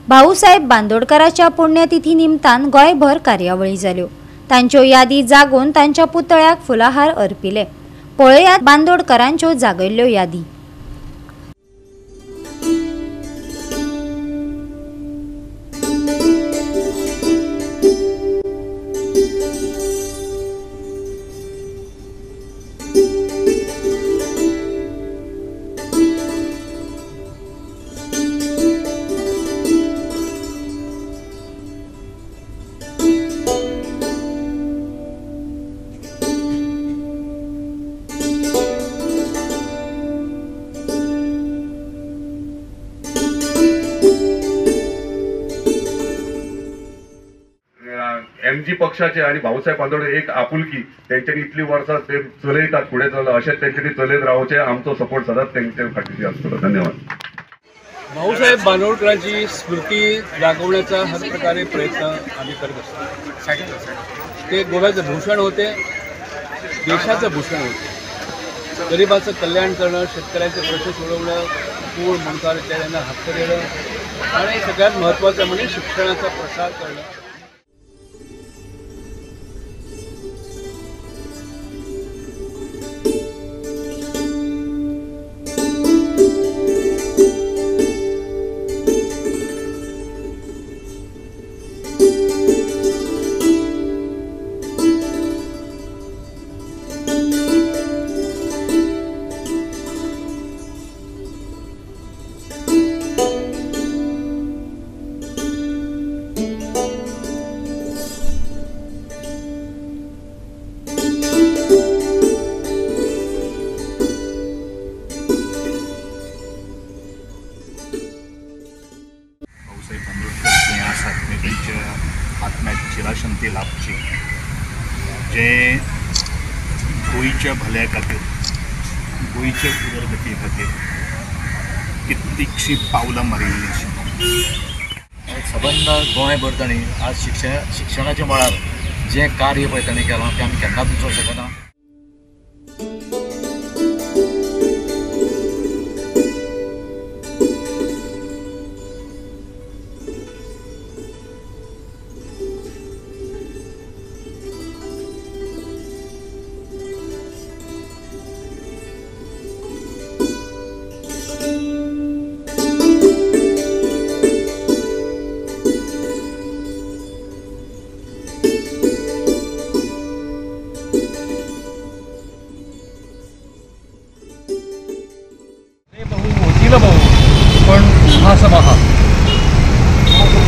भाऊसाहेब बांदोडकरांच्या पुण्यतिथी निमतान गोयभर कार्यावळी जाल्यो। तांच्यो यादी जागोवन तांच्या पुतळ्याक फुलाहार अर्पिले। पळयात बांदोडकरांच्यो जागयल्ल्यो यादी। एमजी पक्षाचे आणि भाऊसाहेब बांदोडकर एक आपुलकी त्यांच्यानी इतली वर्षां ते चलयतात पुढे चलता अशेंच त्यांच्यानी चलयत रावचे आमचो सपोर्ट सदांच त्यांच्या फाटीशी आसतलो। धन्यवाद। भाऊसाहेब बांदोडकरांची स्मृती जागवण्याचा हर प्रकारे प्रयत्न आम्ही करत असतो। ते गोव्याचं भूषण होते, देशाचं भूषण होते। गरिबाचं कल्याण करणं, शेतकऱ्यांचे प्रश्न सोडवणं, पूर मुंकार इत्यादींना हक्क देणं आणि सगळ्यात महत्त्वाचं म्हणजे शिक्षणाचा प्रसार करणं। भाऊसाहेब बांदोडकर जे आसात तेंच्या आत्म्याक चिरशांती लाभची, जे गोंयच्या भल्या खातीर, गोंयच्या उदरगती खातीर कितलीशीं पावलां मारिल्लीं आशिल्लीं। सबंद गोंयभर तांणी आज शिक्षणाच्या मळार जे कार्य पळय तांणी केलां तें आमी केन्नाच विसरूंक शकना। पण महासभा हा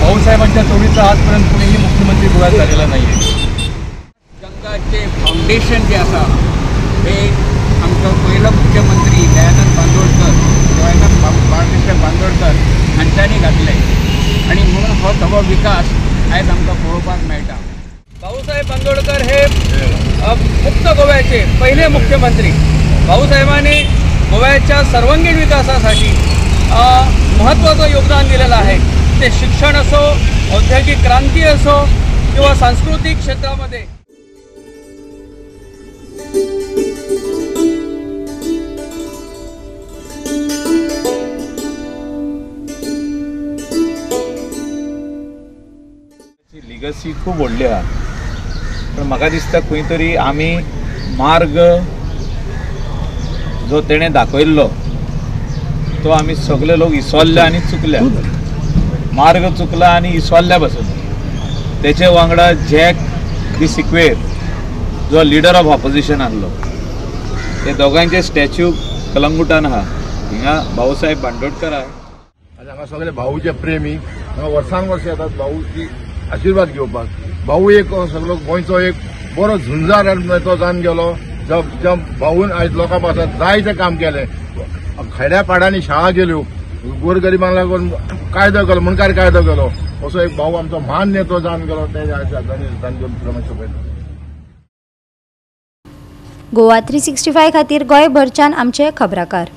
भाऊसाहेबांच्या तोडीचा आजपर्यंत कुणीही मुख्यमंत्री गोव्यात झालेला नाही आहे। गंगाचे फाउंडेशन जे आसा ते आमचो पहिलो मुख्यमंत्री दयानंद बांदोडकर, दयानंद बाळकृष्ण बांदोडकर हांच्यांनी घातलें आणि म्हणून हो सगळो विकास आयज आमकां पळोवपाक मेळटा। भाऊसाहेब बांदोडकर हे मुक्त गोव्याचे पहिले मुख्यमंत्री। भाऊसाहेबांनी गोव्याच्या सर्वांगीण विकासासाठी महत्त्वाचं योगदान दिलेलं आहे। ते शिक्षण असो, औद्योगिक क्रांती असो किंवा सांस्कृतिक क्षेत्रामध्ये। लिगसी खूब व्हडली आहा, पण म्हाका दिसता खंय तरी आमी मार्ग जो तेणें दाखयल्लो तो आमी सगळे लोक इसवल्ले आनी चुकल्या। मार्ग चुकला आनी इसवल्ल्या पासून तेचे वांगडा जॅक दी सिक्वेर जो लिडर ऑफ ऑपोजिशन आहलो, ते दोगांचे स्टॅच्यू कलंगुटान आहा। हिंगा भाऊसाहेब बांदोडकर आहा आनी हांगा सगळे भाऊचे प्रेमी हांगा वर्सान वर्स येतात भाऊची आशीर्वाद घेवपाक। भाऊ एक सगळो गोंयचो एक बरो झुंजार नेतो जावन गेलो। ज्या भाऊन आयज लोकां पासत जायतें काम केलें। खेड्या पाड्यांनी शाळा गेल्यो, गोरगरिबांक लागून कायदो केलो, मुणकार कायदो केलो। असो एक भाऊ आमचो महान नेतो जावन गेलो। ते गोवा 365 खातीर गोंयभरच्यान आमचे खबराकार।